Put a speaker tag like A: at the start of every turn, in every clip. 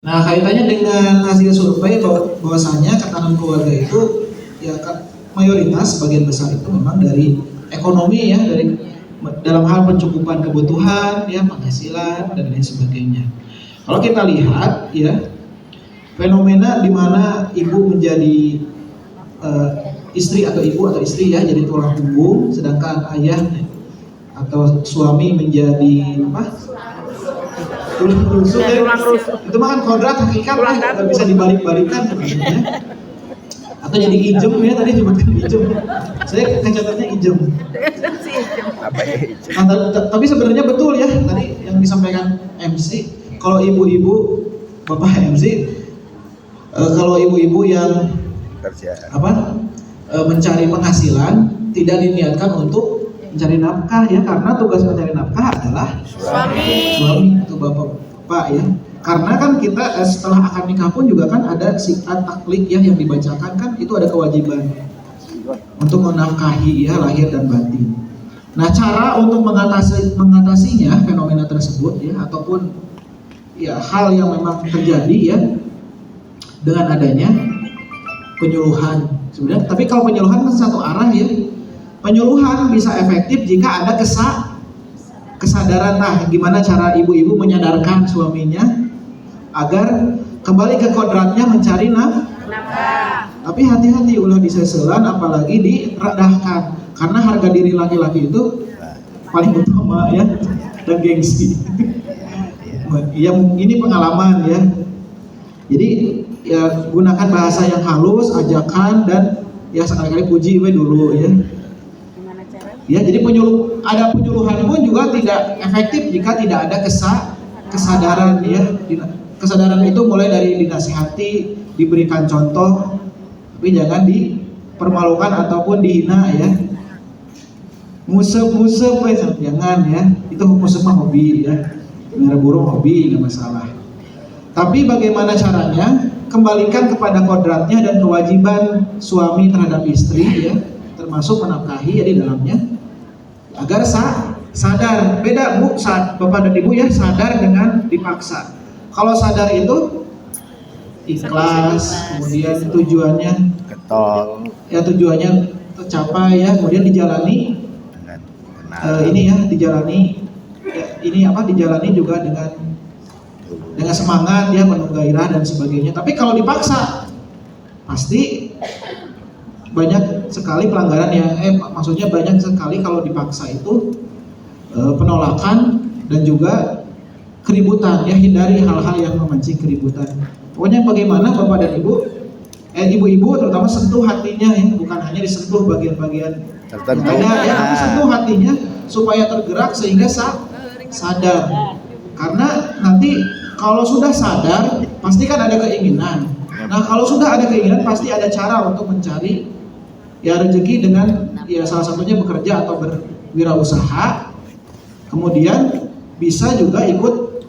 A: Nah, kaitannya dengan hasil survei bahwasanya ketahanan keluarga itu ya mayoritas sebagian besar itu memang dari ekonomi ya, dari dalam hal pencukupan kebutuhan ya, penghasilan dan lain sebagainya. Kalau kita lihat ya, fenomena di mana ibu menjadi istri atau ibu atau istri ya jadi tulang punggung, sedangkan ayah atau suami menjadi apa? Tulang rusuk ya. Itu mah kan kodrat hakikat lah, nggak bisa dibalik-balikan sebenarnya. Atau jadi ijem ya, tadi disebutkan ijem. Saya kecatatnya ijem. Nah, tapi sebenarnya betul ya tadi yang disampaikan MC. Kalau ibu-ibu, bapak MC, kalau ibu-ibu yang mencari penghasilan tidak diniatkan untuk mencari nafkah ya, karena tugas mencari nafkah adalah suami atau bapak ya. Karena kan kita setelah akad nikah pun juga kan ada sikat taklik ya yang dibacakan, kan itu ada kewajiban untuk menafkahi ya lahir dan batin. Nah, cara untuk mengatasinya fenomena tersebut ya, ataupun ya hal yang memang terjadi ya dengan adanya penyuluhan sebenarnya. Tapi kalau penyuluhan kan satu arah ya. Penyuluhan bisa efektif jika ada kesadaran. Nah, gimana cara ibu-ibu menyadarkan suaminya agar kembali ke kodratnya mencari nafkah. Tapi hati-hati ulah diseselan, apalagi diredahkan, karena harga diri laki-laki itu paling utama ya, dan gengsi. Ya, ini pengalaman ya. Jadi ya gunakan bahasa yang halus, ajakan, dan ya sekali-kali puji dulu ya. Ya, jadi ada penyuluhan pun juga tidak efektif jika tidak ada kesadaran ya. Kesadaran itu mulai dari dinasihati, diberikan contoh, tapi jangan dipermalukan ataupun dihina ya. Musep jangan ya. Itu musep mah hobi ya. Merah burung hobi, nggak masalah. Tapi bagaimana caranya? Kembalikan kepada kodratnya dan kewajiban suami terhadap istri ya, termasuk menafkahi ya di dalamnya, agar sadar. Beda bu, saat bapak dan ibu ya, sadar dengan dipaksa. Kalau sadar itu ikhlas, kemudian tujuannya ya tujuannya tercapai ya, kemudian dijalani dijalani juga dengan semangat ya, penuh gairah dan sebagainya. Tapi kalau dipaksa pasti banyak sekali pelanggaran yang maksudnya banyak sekali kalau dipaksa itu penolakan dan juga keributan ya. Hindari hal-hal yang memancing keributan. Pokoknya bagaimana bapak dan ibu-ibu terutama sentuh hatinya ya, bukan hanya disentuh bagian-bagian tertentu ya, tapi sentuh hatinya supaya tergerak sehingga sadar. Karena nanti kalau sudah sadar pasti kan ada keinginan. Nah, kalau sudah ada keinginan pasti ada cara untuk mencari ya rezeki dengan ya salah satunya bekerja atau berwirausaha. Kemudian bisa juga ikut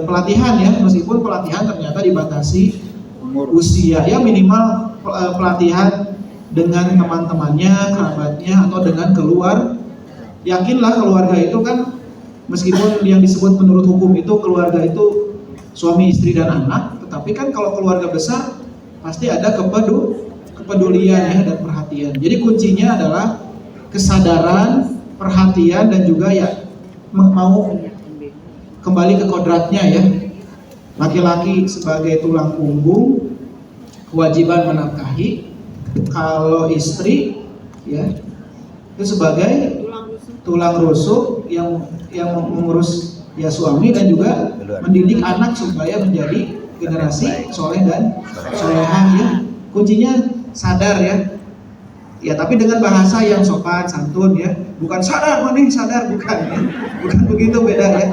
A: pelatihan ya, meskipun pelatihan ternyata dibatasi usia ya, minimal pelatihan dengan teman-temannya, kerabatnya, atau dengan yakinlah keluarga itu kan, meskipun yang disebut menurut hukum itu keluarga itu suami, istri, dan anak, tetapi kan kalau keluarga besar pasti ada kepedulian ya, dan perhatian. Jadi kuncinya adalah kesadaran, perhatian, dan juga ya mau kembali ke kodratnya ya. Laki-laki sebagai tulang punggung, kewajiban menafkahi. Kalau istri ya itu sebagai tulang rusuk yang mengurus ya suami dan juga mendidik anak supaya menjadi generasi soleh dan solehah ya. Kuncinya sadar ya. Ya, tapi dengan bahasa yang sopan santun ya, bukan sadar bukan ya. Bukan begitu, beda ya.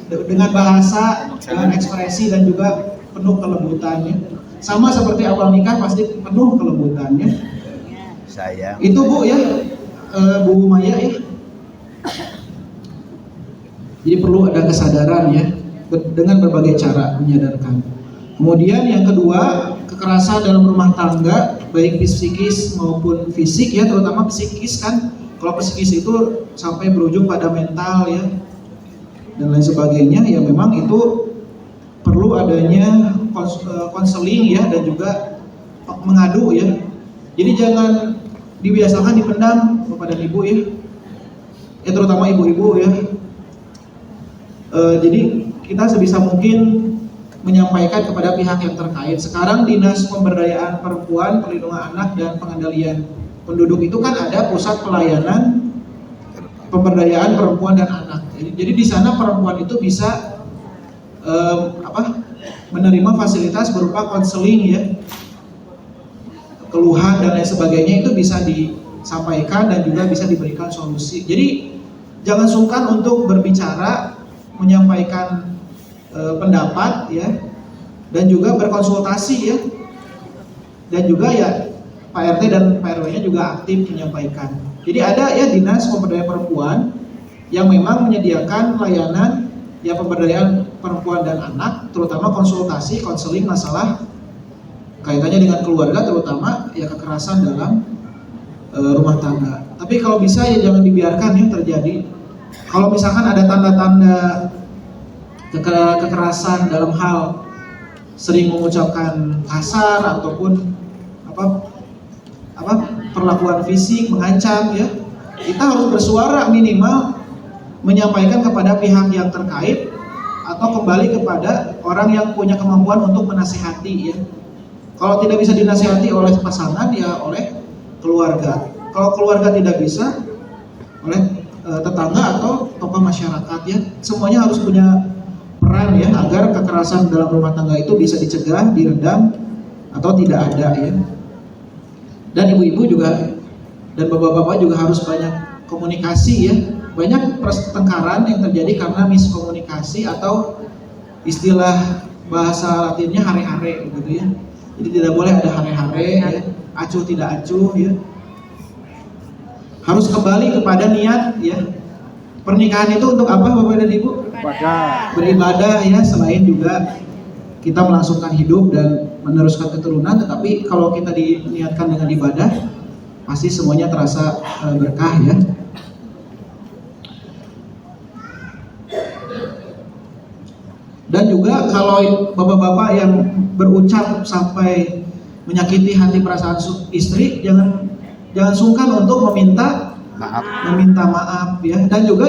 A: Dengan bahasa, dengan ekspresi, dan juga penuh kelembutannya. Sama seperti awal nikah pasti penuh kelembutannya. Sayang. Itu bu ya, Bu Maya ya. Jadi perlu ada kesadaran ya, dengan berbagai cara menyadarkan. Kemudian yang kedua, kekerasan dalam rumah tangga, baik psikis maupun fisik ya, terutama psikis kan. Kalau psikis itu sampai berujung pada mental ya, dan lain sebagainya, ya memang itu perlu adanya konseling ya, dan juga mengadu ya. Jadi jangan dibiasakan dipendam Bapak dan Ibu ya, terutama ibu-ibu ya. Jadi kita sebisa mungkin menyampaikan kepada pihak yang terkait. Sekarang Dinas Pemberdayaan Perempuan, Perlindungan Anak dan Pengendalian Penduduk itu kan ada pusat pelayanan pemberdayaan perempuan dan anak. Jadi di sana perempuan itu bisa menerima fasilitas berupa konseling ya, keluhan dan lain sebagainya itu bisa disampaikan dan juga bisa diberikan solusi. Jadi jangan sungkan untuk berbicara, menyampaikan pendapat ya, dan juga berkonsultasi ya, dan juga ya Pak RT dan Pak RW-nya juga aktif menyampaikan. Jadi ada ya Dinas Pemberdayaan Perempuan yang memang menyediakan layanan ya pemberdayaan perempuan dan anak, terutama konsultasi, konseling masalah kaitannya dengan keluarga, terutama ya kekerasan dalam rumah tangga. Tapi kalau bisa ya jangan dibiarkan ya terjadi. Kalau misalkan ada tanda-tanda kekerasan dalam hal sering mengucapkan kasar ataupun perlakuan fisik, mengancam ya, kita harus bersuara, minimal menyampaikan kepada pihak yang terkait atau kembali kepada orang yang punya kemampuan untuk menasihati ya. Kalau tidak bisa dinasihati oleh pasangan ya oleh keluarga. Kalau keluarga tidak bisa, oleh tetangga atau tokoh masyarakat ya. Semuanya harus punya peran ya agar kekerasan dalam rumah tangga itu bisa dicegah, diredam atau tidak ada ya. Dan ibu-ibu juga dan bapak-bapak juga harus banyak komunikasi ya. Banyak pertengkaran yang terjadi karena miskomunikasi atau istilah bahasa Latinnya hare-hare gitu ya. Jadi tidak boleh ada hare-hare ya, acuh tidak acuh ya. Harus kembali kepada niat ya. Pernikahan itu untuk apa Bapak dan Ibu? Beribadah ya, selain juga kita melangsungkan hidup dan meneruskan keturunan, tetapi kalau kita diniatkan dengan ibadah, pasti semuanya terasa berkah ya. Dan juga kalau bapak-bapak yang berucap sampai menyakiti hati perasaan istri, jangan sungkan untuk meminta maaf ya. Dan juga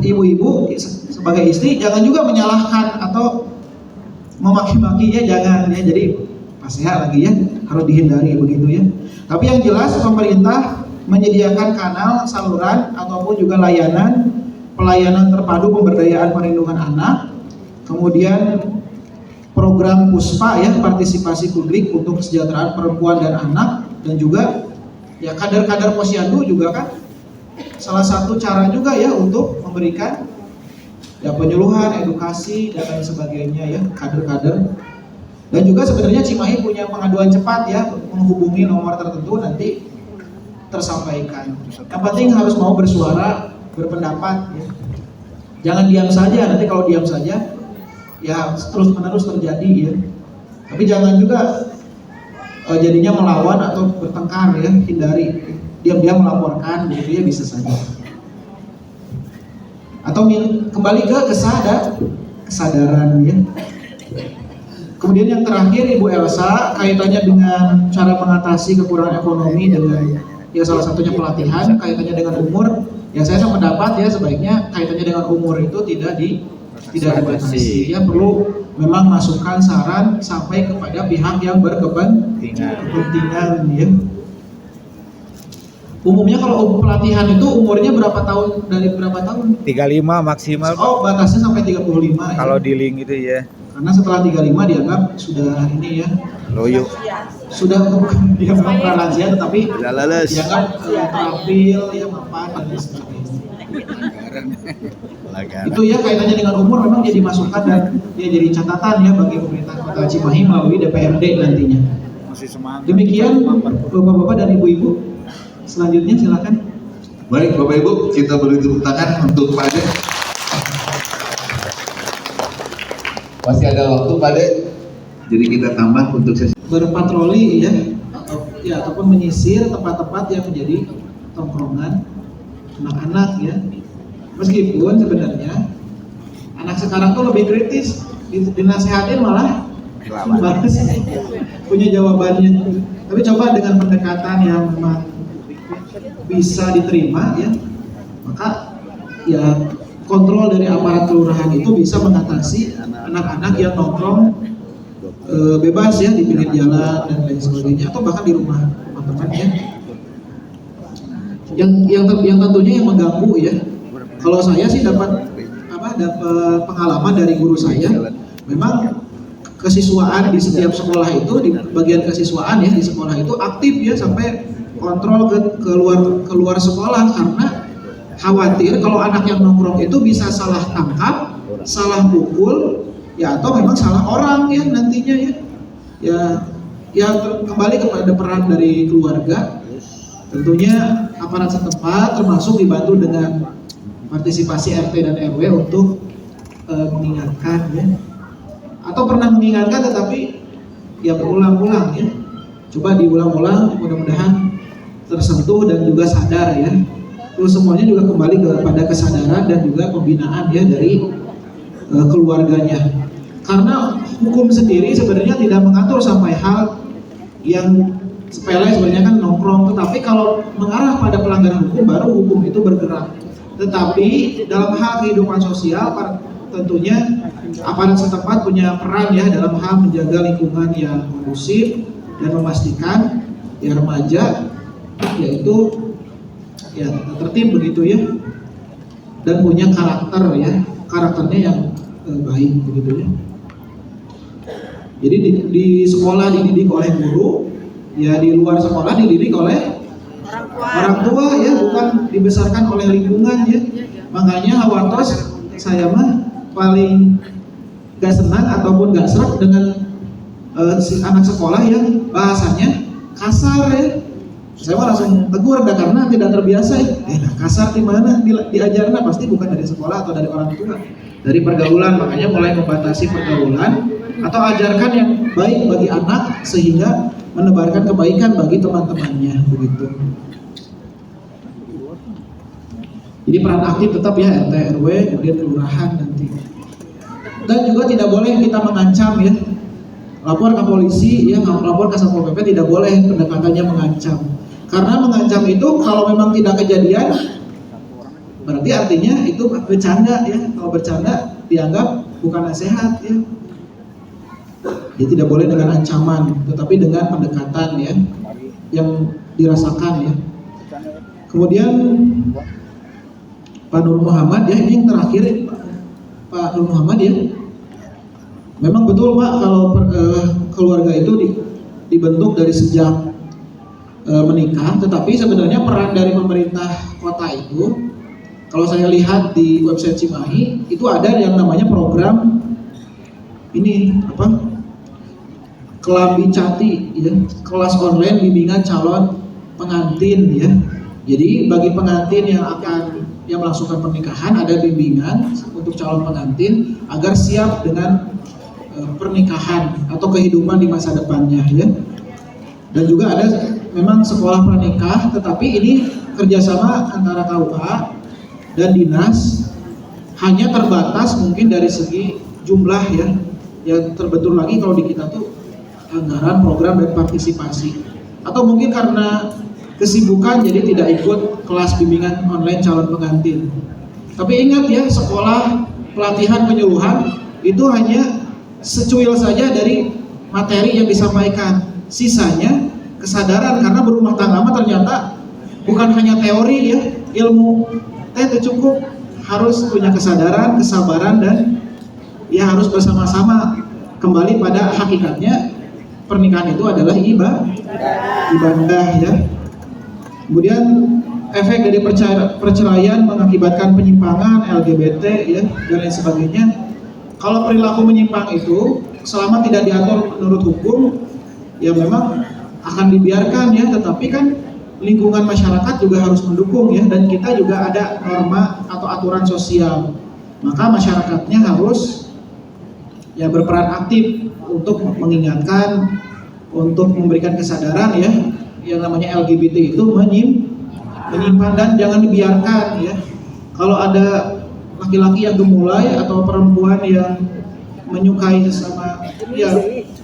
A: ibu-ibu sebagai istri jangan juga menyalahkan atau memaki-maki ya, jangan ya. Jadi nasihat lagi ya, harus dihindari begitu ya. Tapi yang jelas pemerintah menyediakan kanal, saluran ataupun juga pelayanan terpadu pemberdayaan perlindungan anak, kemudian program PUSPA ya, partisipasi publik untuk kesejahteraan perempuan dan anak, dan juga ya kader-kader posyandu juga kan salah satu cara juga ya untuk memberikan ya penyuluhan, edukasi dan lain sebagainya ya, kader-kader. Dan juga sebenarnya Cimahi punya pengaduan cepat ya, menghubungi nomor tertentu nanti tersampaikan. Yang penting harus mau bersuara, berpendapat ya. Jangan diam saja, nanti kalau diam saja ya terus-menerus terjadi ya. Tapi jangan juga jadinya melawan atau bertengkar ya, hindari. Diam-diam melaporkan gitu ya, bisa saja. Atau kembali ke kesadaran ya. Kemudian yang terakhir Ibu Elsa, kaitannya dengan cara mengatasi kekurangan ekonomi dengan ya salah satunya pelatihan, kaitannya dengan umur. Ya saya pendapat ya sebaiknya kaitannya dengan umur itu tidak dibatasi. Ya perlu memang masukan saran sampai kepada pihak yang berkepentingan ya. Umumnya kalau pelatihan itu umurnya berapa tahun, dari berapa tahun?
B: 35 maksimal.
A: Oh, batasnya sampai 35
B: kalau
A: ya.
B: di link itu ya.
A: Karena setelah 35 dianggap sudah ini ya.
B: Loyo.
A: Sudah bukan dia memang pralansia tetapi dianggap terampil ya, mapan dan lain sebagainya. Itu ya kaitannya dengan umur memang jadi masukan dan dia jadi catatan ya bagi pemerintah Kota Cimahi melalui DPRD nantinya.
B: Masih semangat.
A: Demikian Bapak-bapak dan Ibu-ibu. Selanjutnya silakan.
C: Baik Bapak Ibu, kita beri tepuk tangan untuk Pak Ade. Masih ada waktu Pak Ade, jadi kita tambah untuk sesi
A: Berpatroli ya, ataupun menyisir tempat-tempat yang menjadi tongkrongan anak-anak ya. Meskipun sebenarnya anak sekarang tuh lebih kritis dinasehatin malah
B: Kelawan.
A: bagus punya jawabannya. Tapi coba dengan pendekatan yang memang bisa diterima ya, maka ya kontrol dari aparat kelurahan itu bisa mengatasi anak-anak yang nongkrong bebas ya di pinggir jalan dan lain sebagainya, atau bahkan di rumah teman-teman ya. Yang tentunya yang mengganggu ya. Kalau saya sih dapat pengalaman dari guru saya, memang kesiswaan di setiap sekolah itu, di bagian kesiswaan ya di sekolah itu aktif ya sampai kontrol keluar sekolah, karena khawatir kalau anak yang nongkrong itu bisa salah tangkap, salah pukul ya, atau memang salah orang ya nantinya ya kembali kepada peran dari keluarga. Tentunya aparat setempat termasuk dibantu dengan partisipasi RT dan RW untuk mengingatkan ya, atau pernah mengingatkan tetapi ya berulang-ulang ya, coba diulang-ulang, mudah-mudahan tersentuh dan juga sadar ya. Terus semuanya juga kembali kepada kesadaran dan juga pembinaan ya dari keluarganya, karena hukum sendiri sebenarnya tidak mengatur sampai hal yang sepele sebenarnya kan nongkrong, tetapi kalau mengarah pada pelanggaran hukum baru hukum itu bergerak. Tetapi dalam hal kehidupan sosial tentunya aparat setempat punya peran ya dalam hal menjaga lingkungan yang kondusif dan memastikan ya remaja yaitu ya tertib begitu ya, dan punya karakternya yang baik begitu ya. Jadi di sekolah dididik oleh guru, ya di luar sekolah dididik oleh orang tua ya, bukan dibesarkan oleh lingkungan ya. Makanya Hawartos saya mah paling gak senang ataupun gak serak dengan si anak sekolah yang bahasanya kasar ya. Saya mah langsung tegur dah, karena tidak terbiasa ya. Kasar di mana diajarnya pasti bukan dari sekolah atau dari orang tua, dari pergaulan. Makanya mulai membatasi pergaulan atau ajarkan yang baik bagi anak sehingga menebarkan kebaikan bagi teman-temannya begitu. Jadi peran aktif tetap ya RT RW kemudian kelurahan nanti. Dan juga tidak boleh kita mengancam ya. Lapor ke polisi ya, lapor ke Satpol PP, tidak boleh pendekatannya mengancam. Karena mengancam itu kalau memang tidak kejadian berarti artinya itu bercanda ya. Kalau bercanda dianggap bukan nasihat ya. Jadi tidak boleh dengan ancaman, tetapi dengan pendekatan ya yang dirasakan ya. Kemudian Pak Nur Muhammad ya, ini yang terakhir Pak Nur Muhammad ya. Memang betul Pak kalau keluarga itu dibentuk dari sejak menikah, tetapi sebenarnya peran dari pemerintah kota itu, kalau saya lihat di website Cimahi itu ada yang namanya program ini Kelambi Cati ya, kelas online bimbingan calon pengantin ya. Jadi bagi pengantin yang melangsungkan pernikahan ada bimbingan untuk calon pengantin agar siap dengan pernikahan atau kehidupan di masa depannya ya. Dan juga ada memang sekolah pranikah, tetapi ini kerjasama antara KUA dan dinas, hanya terbatas mungkin dari segi jumlah ya. Yang terbentur lagi kalau di kita tuh anggaran, program, dan partisipasi. Atau mungkin karena kesibukan jadi tidak ikut kelas bimbingan online calon pengantin. Tapi ingat ya, sekolah pelatihan penyuluhan itu hanya secuil saja dari materi yang disampaikan. Sisanya kesadaran, karena berumah tangga mah ternyata bukan hanya teori ya, ilmu itu cukup, harus punya kesadaran, kesabaran, dan ya harus bersama-sama. Kembali pada hakikatnya pernikahan itu adalah ibadah ya. Kemudian efek dari perceraian mengakibatkan penyimpangan LGBT ya dan lain sebagainya. Kalau perilaku menyimpang itu selama tidak diatur menurut hukum ya memang akan dibiarkan ya, tetapi kan lingkungan masyarakat juga harus mendukung ya, dan kita juga ada norma atau aturan sosial. Maka masyarakatnya harus ya berperan aktif untuk mengingatkan, untuk memberikan kesadaran ya, yang namanya LGBT itu menyimpan dan jangan dibiarkan ya. Kalau ada laki-laki yang gemulai atau perempuan yang menyukai sesama ya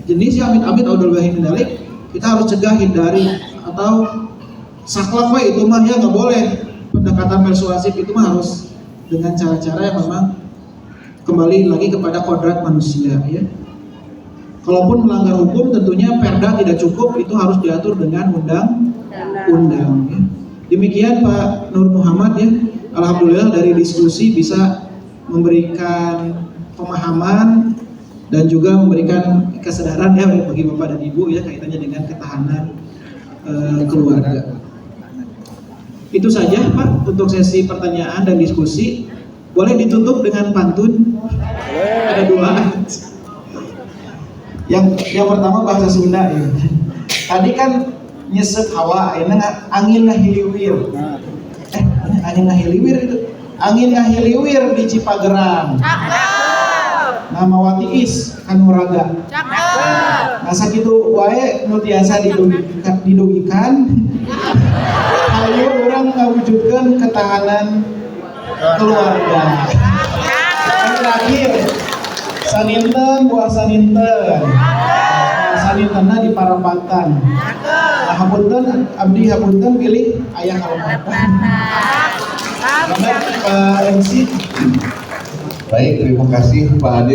A: jenis ya amit-amit audzubillahi min dzalik, kita harus cegah, hindari. Atau saklek mah itu mah ya nggak boleh. Pendekatan persuasif itu mah harus dengan cara-cara yang memang kembali lagi kepada kodrat manusia ya. Kalaupun melanggar hukum tentunya perda tidak cukup, itu harus diatur dengan undang-undang ya. Demikian Pak Nur Muhammad ya. Alhamdulillah dari diskusi bisa memberikan pemahaman dan juga memberikan kesadaran ya bagi Bapak dan Ibu ya kaitannya dengan ketahanan keluarga. Itu saja Pak untuk sesi pertanyaan dan diskusi. Boleh ditutup dengan pantun? Ada dua. Yang pertama bahasa Sunda ya. Tadi kan nyesep hawa, ini angin ngahiliwir. Angin ngahiliwir itu. Angin ngahiliwir di Cipagerang. Nama watiis kanuraga. Nah sakitu wae nu tiasa didugikan. Ayo orang mewujudkan ketahanan keluarga. Yang terakhir, saninten buah saninten. Sanintenna di Parapatan. Nah, hapunten abdi hapunten pilih ayah Parapatan. Selamat Pak MC.
C: Baik, terima kasih Pak Ade.